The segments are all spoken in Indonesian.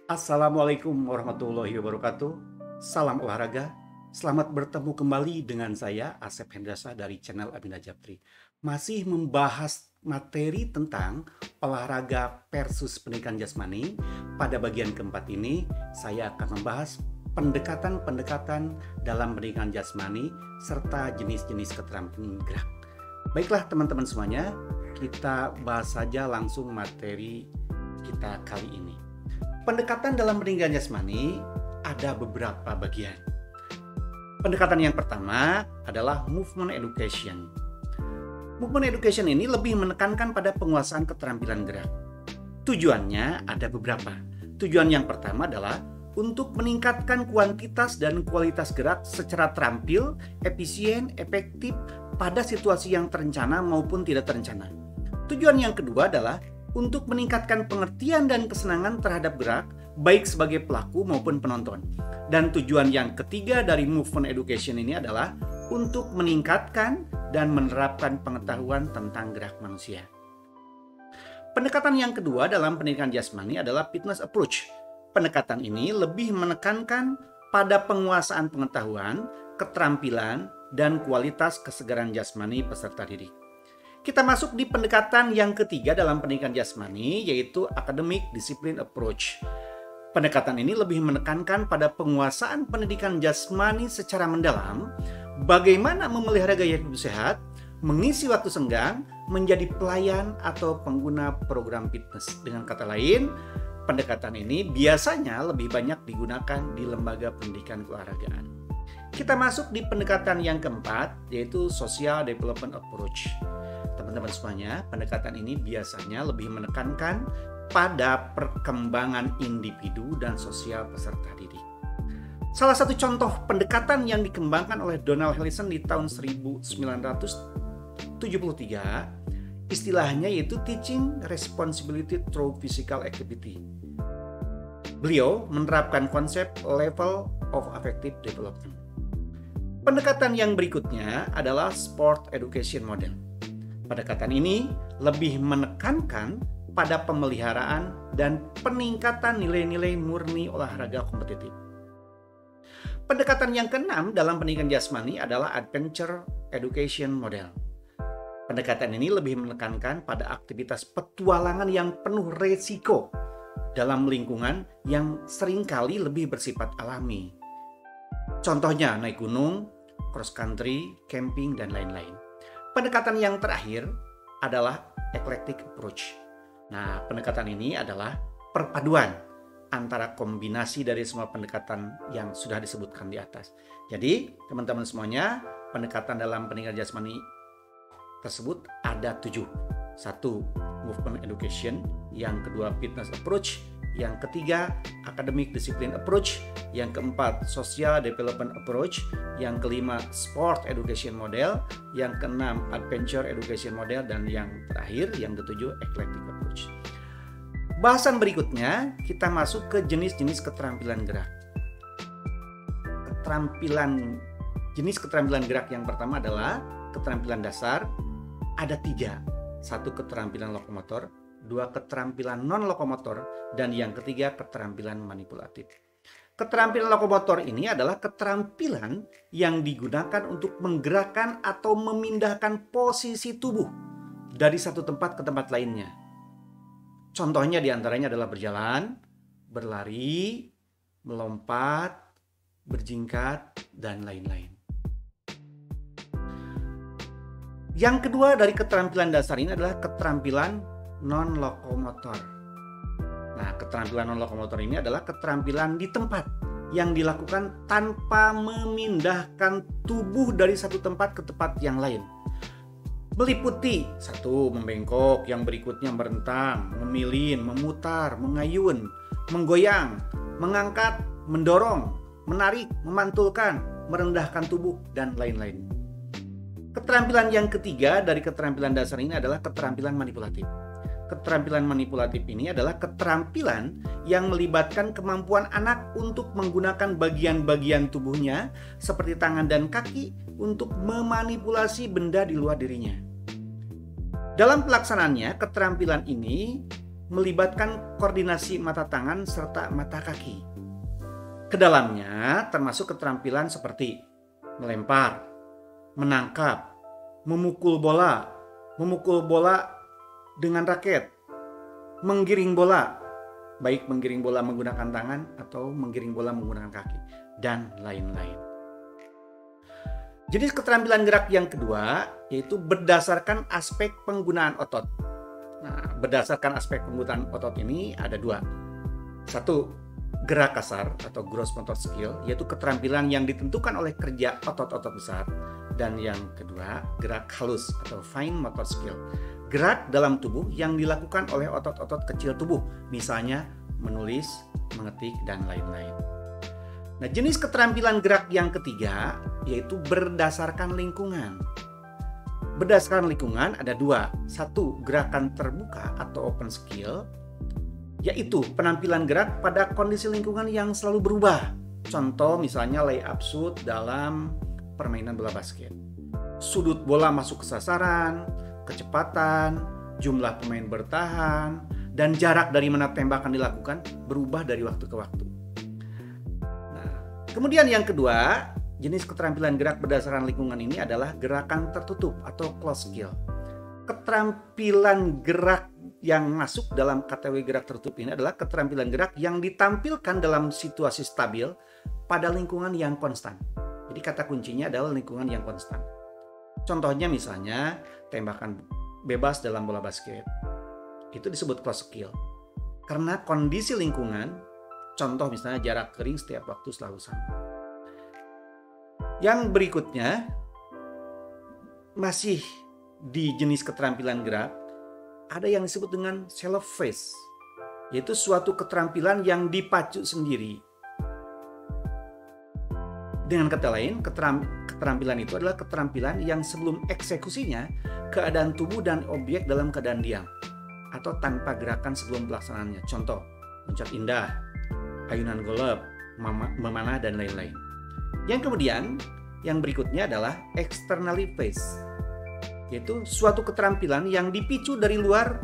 Assalamualaikum warahmatullahi wabarakatuh. Salam olahraga. Selamat bertemu kembali dengan saya Asep Hendrasa dari channel Abinda Japri. Masih membahas materi tentang olahraga versus pendidikan jasmani. Pada bagian keempat ini saya akan membahas pendekatan-pendekatan dalam pendidikan jasmani serta jenis-jenis keterampilan gerak. Baiklah teman-teman semuanya, kita bahas saja langsung materi kita kali ini. Pendekatan dalam pendidikan jasmani ada beberapa bagian. Pendekatan yang pertama adalah movement education. Movement education ini lebih menekankan pada penguasaan keterampilan gerak. Tujuannya ada beberapa. Tujuan yang pertama adalah untuk meningkatkan kuantitas dan kualitas gerak secara terampil, efisien, efektif pada situasi yang terencana maupun tidak terencana. Tujuan yang kedua adalah untuk meningkatkan pengertian dan kesenangan terhadap gerak, baik sebagai pelaku maupun penonton. Dan tujuan yang ketiga dari movement education ini adalah untuk meningkatkan dan menerapkan pengetahuan tentang gerak manusia. Pendekatan yang kedua dalam pendidikan jasmani adalah fitness approach. Pendekatan ini lebih menekankan pada penguasaan pengetahuan, keterampilan, dan kualitas kesegaran jasmani peserta didik. Kita masuk di pendekatan yang ketiga dalam pendidikan jasmani, yaitu academic discipline approach. Pendekatan ini lebih menekankan pada penguasaan pendidikan jasmani secara mendalam, bagaimana memelihara gaya hidup sehat, mengisi waktu senggang, menjadi pelayan atau pengguna program fitness. Dengan kata lain, pendekatan ini biasanya lebih banyak digunakan di lembaga pendidikan keolahragaan. Kita masuk di pendekatan yang keempat, yaitu social development approach. Teman-teman semuanya, pendekatan ini biasanya lebih menekankan pada perkembangan individu dan sosial peserta didik. Salah satu contoh pendekatan yang dikembangkan oleh Donald Allison di tahun 1973, istilahnya yaitu teaching responsibility through physical activity. Beliau menerapkan konsep level of affective development. Pendekatan yang berikutnya adalah sport education model. Pendekatan ini lebih menekankan pada pemeliharaan dan peningkatan nilai-nilai murni olahraga kompetitif. Pendekatan yang keenam dalam pendidikan jasmani adalah adventure education model. Pendekatan ini lebih menekankan pada aktivitas petualangan yang penuh resiko dalam lingkungan yang seringkali lebih bersifat alami. Contohnya naik gunung, cross country, camping, dan lain-lain. Pendekatan yang terakhir adalah eclectic approach. Nah, pendekatan ini adalah perpaduan antara kombinasi dari semua pendekatan yang sudah disebutkan di atas. Jadi, teman-teman semuanya, pendekatan dalam pendidikan jasmani tersebut ada 7. 1. Movement education. Yang kedua, fitness approach. Yang ketiga, academic discipline approach. Yang keempat, social development approach. Yang kelima, sport education model. Yang keenam, adventure education model. Dan yang terakhir, yang ketujuh, eclectic approach. Bahasan berikutnya, kita masuk ke jenis-jenis keterampilan gerak. Jenis keterampilan gerak yang pertama adalah keterampilan dasar. Ada 3. 1 keterampilan lokomotor, 2 keterampilan non-lokomotor, dan yang ketiga keterampilan manipulatif. Keterampilan lokomotor ini adalah keterampilan yang digunakan untuk menggerakkan atau memindahkan posisi tubuh dari satu tempat ke tempat lainnya. Contohnya diantaranya adalah berjalan, berlari, melompat, berjingkat, dan lain-lain. Yang kedua dari keterampilan dasar ini adalah keterampilan non-lokomotor. Nah, keterampilan non-lokomotor ini adalah keterampilan di tempat yang dilakukan tanpa memindahkan tubuh dari satu tempat ke tempat yang lain. Meliputi 1. Membengkok, yang berikutnya merentang, memilin, memutar, mengayun, menggoyang, mengangkat, mendorong, menarik, memantulkan, merendahkan tubuh, dan lain-lain. Keterampilan yang ketiga dari keterampilan dasar ini adalah keterampilan manipulatif. Keterampilan manipulatif ini adalah keterampilan yang melibatkan kemampuan anak untuk menggunakan bagian-bagian tubuhnya seperti tangan dan kaki untuk memanipulasi benda di luar dirinya. Dalam pelaksanaannya, keterampilan ini melibatkan koordinasi mata tangan serta mata kaki. Kedalamnya termasuk keterampilan seperti melempar, menangkap, memukul bola dengan raket, menggiring bola, baik menggiring bola menggunakan tangan atau menggiring bola menggunakan kaki, dan lain-lain. Jenis keterampilan gerak yang kedua yaitu berdasarkan aspek penggunaan otot. Nah, berdasarkan aspek penggunaan otot ini ada dua. Satu, gerak kasar atau gross motor skill, yaitu keterampilan yang ditentukan oleh kerja otot-otot besar. Dan yang kedua, gerak halus atau fine motor skill, gerak dalam tubuh yang dilakukan oleh otot-otot kecil tubuh, misalnya menulis, mengetik, dan lain-lain. Nah, jenis keterampilan gerak yang ketiga yaitu berdasarkan lingkungan. Berdasarkan lingkungan ada dua. Satu, gerakan terbuka atau open skill, yaitu penampilan gerak pada kondisi lingkungan yang selalu berubah. Contoh misalnya layup shoot dalam permainan bola basket. Sudut bola masuk ke sasaran, kecepatan, jumlah pemain bertahan, dan jarak dari mana tembakan dilakukan berubah dari waktu ke waktu. Kemudian yang kedua, jenis keterampilan gerak berdasarkan lingkungan ini adalah gerakan tertutup atau closed skill. Keterampilan gerak yang masuk dalam kategori gerak tertutup ini adalah keterampilan gerak yang ditampilkan dalam situasi stabil pada lingkungan yang konstan. Jadi kata kuncinya adalah lingkungan yang konstan. Contohnya misalnya tembakan bebas dalam bola basket. Itu disebut closed skill. Karena kondisi lingkungan, contoh misalnya jarak kering setiap waktu selalu sama. Yang berikutnya masih di jenis keterampilan gerak ada yang disebut dengan self face, yaitu suatu keterampilan yang dipacu sendiri. Dengan kata lain, keterampilan itu adalah keterampilan yang sebelum eksekusinya keadaan tubuh dan objek dalam keadaan diam atau tanpa gerakan sebelum pelaksanaannya. Contoh, loncat indah, ayunan golf, memanah, dan lain-lain. Yang kemudian, yang berikutnya adalah externally face, yaitu suatu keterampilan yang dipicu dari luar.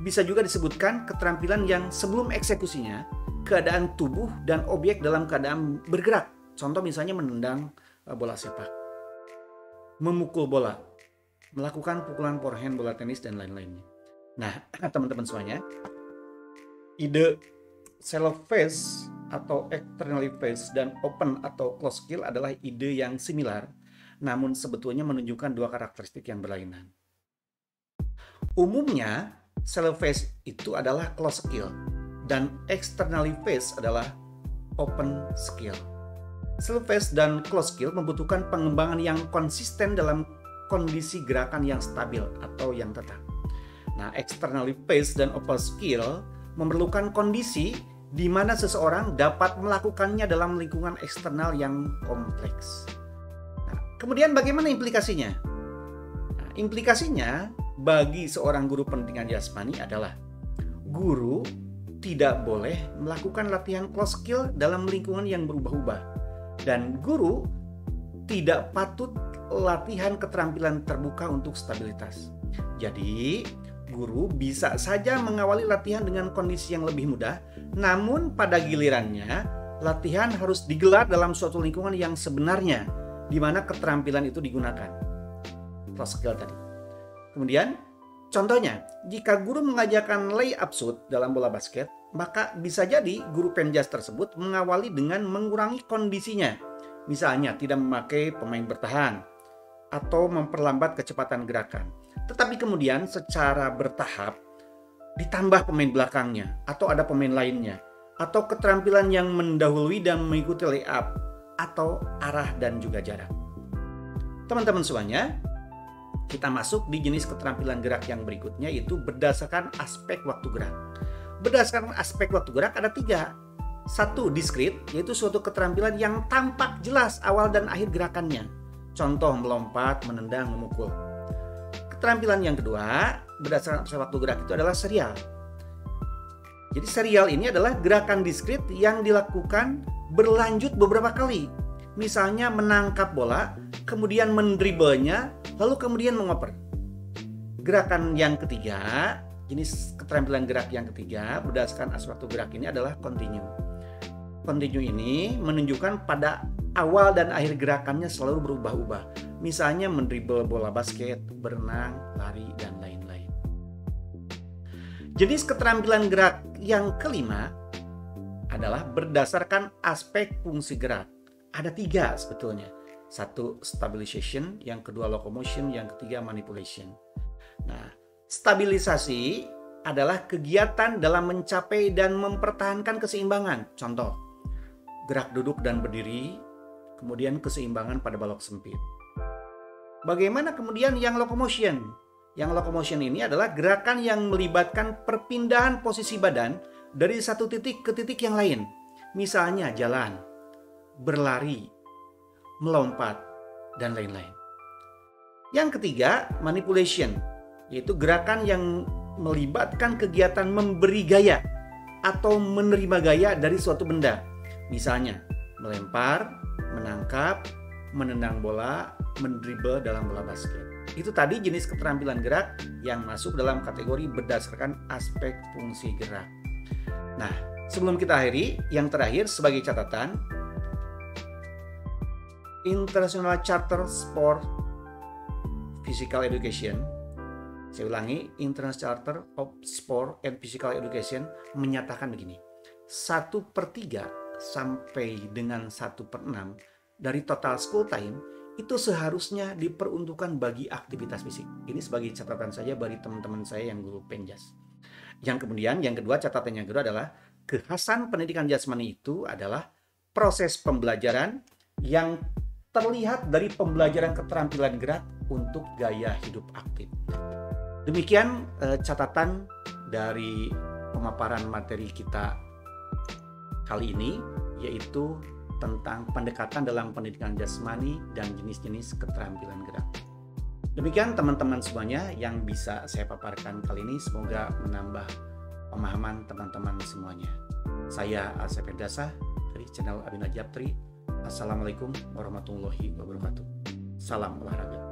Bisa juga disebutkan keterampilan yang sebelum eksekusinya, keadaan tubuh dan objek dalam keadaan bergerak. Contoh misalnya menendang bola sepak, memukul bola, melakukan pukulan forehand bola tenis, dan lain-lainnya. Nah, teman-teman semuanya, ide self face atau externally face dan open atau closed skill adalah ide yang similar, namun sebetulnya menunjukkan dua karakteristik yang berlainan. Umumnya, self face itu adalah closed skill dan externally face adalah open skill. Self face dan closed skill membutuhkan pengembangan yang konsisten dalam kondisi gerakan yang stabil atau yang tetap. Nah, externally face dan open skill memerlukan kondisi di mana seseorang dapat melakukannya dalam lingkungan eksternal yang kompleks. Nah, kemudian bagaimana implikasinya? Nah, implikasinya bagi seorang guru pendidikan jasmani adalah guru tidak boleh melakukan latihan closed skill dalam lingkungan yang berubah-ubah, dan guru tidak patut latihan keterampilan terbuka untuk stabilitas. Jadi, guru bisa saja mengawali latihan dengan kondisi yang lebih mudah, namun pada gilirannya latihan harus digelar dalam suatu lingkungan yang sebenarnya di mana keterampilan itu digunakan. Closed skill tadi. Kemudian, contohnya, jika guru mengajarkan layup shoot dalam bola basket, maka bisa jadi guru penjas tersebut mengawali dengan mengurangi kondisinya. Misalnya, tidak memakai pemain bertahan atau memperlambat kecepatan gerakan. Tetapi kemudian secara bertahap ditambah pemain belakangnya atau ada pemain lainnya, atau keterampilan yang mendahului dan mengikuti layup atau arah dan juga jarak. Teman-teman semuanya, kita masuk di jenis keterampilan gerak yang berikutnya, yaitu berdasarkan aspek waktu gerak. Berdasarkan aspek waktu gerak ada 3. Satu, diskrit, yaitu suatu keterampilan yang tampak jelas awal dan akhir gerakannya. Contoh melompat, menendang, memukul. Keterampilan yang kedua, berdasarkan aspek waktu gerak itu adalah serial. Jadi serial ini adalah gerakan diskrit yang dilakukan berlanjut beberapa kali. Misalnya menangkap bola, kemudian mendribelnya, lalu kemudian mengoper. Gerakan yang ketiga jenis keterampilan gerak yang ketiga berdasarkan aspek gerak ini adalah continue. Continue ini menunjukkan pada awal dan akhir gerakannya selalu berubah-ubah. Misalnya mendribble bola basket, berenang, lari, dan lain-lain. Jenis keterampilan gerak yang kelima adalah berdasarkan aspek fungsi gerak. Ada 3 sebetulnya. 1 stabilization, yang kedua locomotion, yang ketiga manipulation. Nah, stabilisasi adalah kegiatan dalam mencapai dan mempertahankan keseimbangan. Contoh, gerak duduk dan berdiri, kemudian keseimbangan pada balok sempit. Bagaimana kemudian yang locomotion? Yang locomotion ini adalah gerakan yang melibatkan perpindahan posisi badan dari satu titik ke titik yang lain. Misalnya jalan, berlari, melompat, dan lain-lain. Yang ketiga, manipulation, yaitu gerakan yang melibatkan kegiatan memberi gaya atau menerima gaya dari suatu benda. Misalnya, melempar, menangkap, menendang bola, mendribble dalam bola basket. Itu tadi jenis keterampilan gerak yang masuk dalam kategori berdasarkan aspek fungsi gerak. Nah, sebelum kita akhiri, yang terakhir sebagai catatan, International Charter Sport Physical Education, saya ulangi, International Charter of Sport and Physical Education menyatakan begini, 1/3 sampai dengan 1/6 dari total school time itu seharusnya diperuntukkan bagi aktivitas fisik. Ini sebagai catatan saja bagi teman-teman saya yang guru penjas. Yang kedua, catatan yang kedua adalah kekhasan pendidikan jasmani itu adalah proses pembelajaran yang terlihat dari pembelajaran keterampilan gerak untuk gaya hidup aktif. Demikian catatan dari pemaparan materi kita kali ini, yaitu tentang pendekatan dalam pendidikan jasmani dan jenis-jenis keterampilan gerak. Demikian teman-teman semuanya yang bisa saya paparkan kali ini, semoga menambah pemahaman teman-teman semuanya. Saya Asep Hendasa dari channel Abina Japtri. Assalamualaikum warahmatullahi wabarakatuh. Salam olahraga.